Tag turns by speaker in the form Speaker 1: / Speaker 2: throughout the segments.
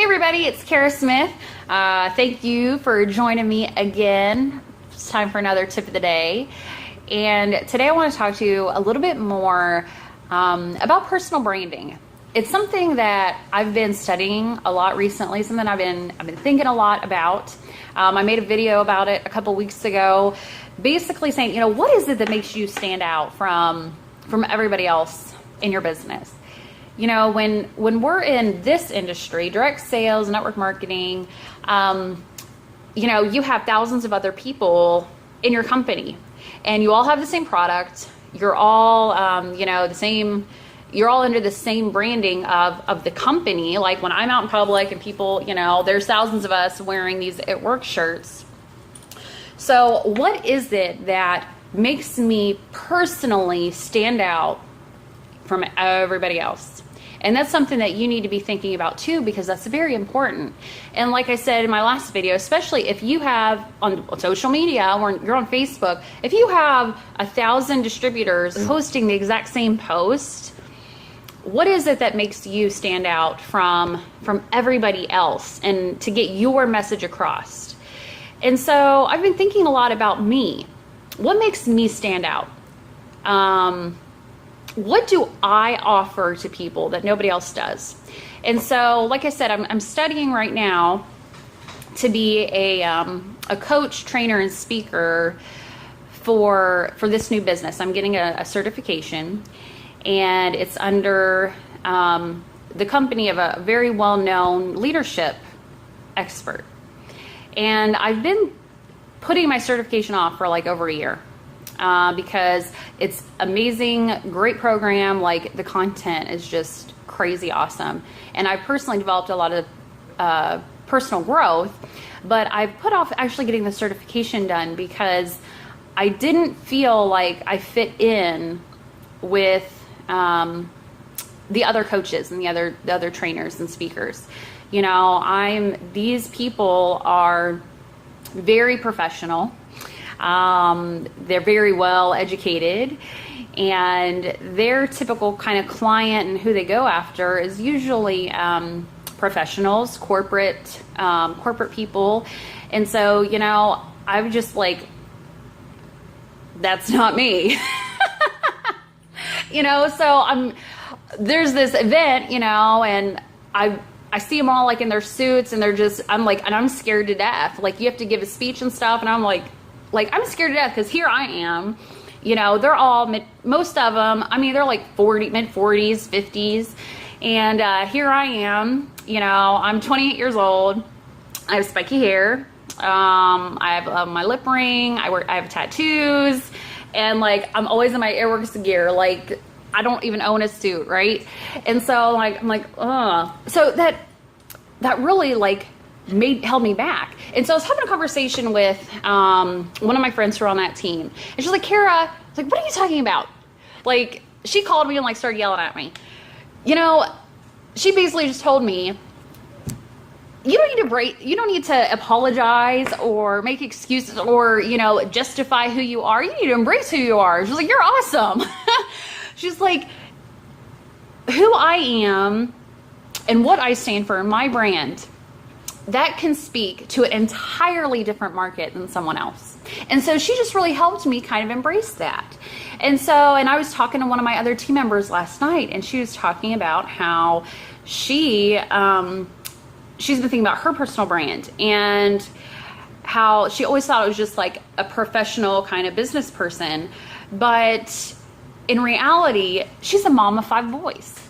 Speaker 1: everybody, it's Kara Smith. Thank you for joining me again. It's time for another tip of the day. And today I want to talk to you a little bit more about personal branding. It's something that I've been studying a lot recently, something I've been thinking a lot about. I made a video about it a couple weeks ago, basically saying, what is it that makes you stand out from everybody else in your business? When we're in this industry, direct sales, network marketing, you have thousands of other people in your company, and you all have the same product. You're all, you're all under the same branding of the company. Like when I'm out in public and people, there's thousands of us wearing these It Works shirts. So what is it that makes me personally stand out from everybody else? And that's something that you need to be thinking about too, because that's very important. And like I said in my last video, especially if you have on social media or you're on Facebook, if you have 1,000 distributors posting the exact same post, what is it that makes you stand out from everybody else and to get your message across? And so I've been thinking a lot about me. What makes me stand out? What do I offer to people that nobody else does? And so, like I said, I'm studying right now to be a coach, trainer, and speaker for this new business. I'm getting a certification, and it's under the company of a very well-known leadership expert. And I've been putting my certification off for like over a year. Because it's amazing, great program. Like the content is just crazy awesome. And I personally developed a lot of personal growth, but I've put off actually getting the certification done because I didn't feel like I fit in with the other coaches and the other trainers and speakers. These people are very professional. They're very well educated, and their typical kind of client and who they go after is usually professionals, corporate people. And so, I'm just like, that's not me. So there's this event, and I see them all like in their suits, and I'm scared to death. Like you have to give a speech and stuff, and I'm like I'm scared to death because here I am, they're all, most of them, they're like mid-40s, 50s. And here I am, I'm 28 years old. I have spiky hair. I have my lip ring. I have tattoos. And I'm always in my It Works gear. Like I don't even own a suit, right? And so I'm like, ugh. So that really held me back. And so I was having a conversation with one of my friends who are on that team, and she's like, Kara, what are you talking about? She called me and started yelling at me. She basically just told me, you don't need to apologize or make excuses or justify who you are. You need to embrace who you are. She's like, you're awesome. She's like, who I am and what I stand for, my brand, that can speak to an entirely different market than someone else. And so she just really helped me kind of embrace that. And I was talking to one of my other team members last night, and she was talking about how she's been thinking about her personal brand and how she always thought it was just like a professional kind of business person. But in reality, she's a mom of 5 boys.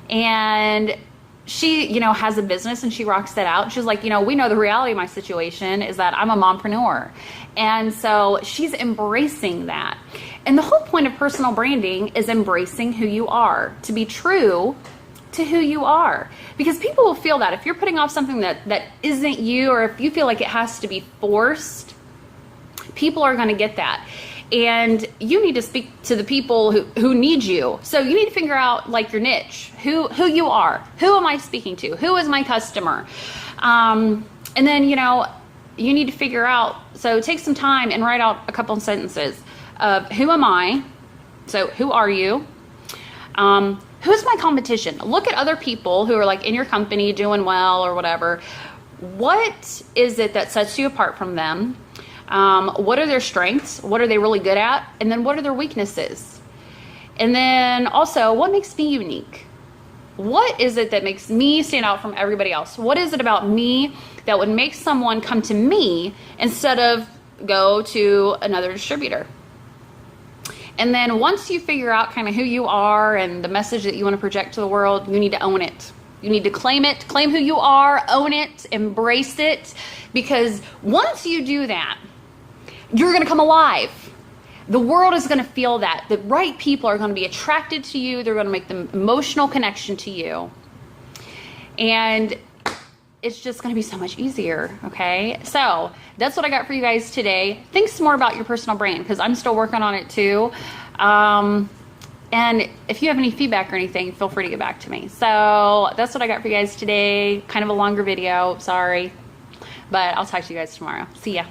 Speaker 1: And she, has a business and she rocks that out. She's like, we know the reality of my situation is that I'm a mompreneur. And so she's embracing that. And the whole point of personal branding is embracing who you are, to be true to who you are. Because people will feel that if you're putting off something that isn't you, or if you feel like it has to be forced, people are going to get that. And you need to speak to the people who need you. So you need to figure out your niche, who you are, who am I speaking to, who is my customer, and then you need to figure out. So take some time and write out a couple of sentences of who am I. So who are you? Who's my competition? Look at other people who are like in your company doing well or whatever. What is it that sets you apart from them? What are their strengths? What are they really good at? And then what are their weaknesses? And then also, what makes me unique? What is it that makes me stand out from everybody else? What is it about me that would make someone come to me instead of go to another distributor? And then once you figure out kind of who you are and the message that you want to project to the world, you need to own it. You need to claim it, claim who you are, own it, embrace it. Because once you do that, you're going to come alive. The world is going to feel that. The right people are going to be attracted to you. They're going to make the emotional connection to you. And it's just going to be so much easier, okay? So that's what I got for you guys today. Think some more about your personal brand, because I'm still working on it too. And if you have any feedback or anything, feel free to get back to me. So that's what I got for you guys today. Kind of a longer video, sorry. But I'll talk to you guys tomorrow. See ya.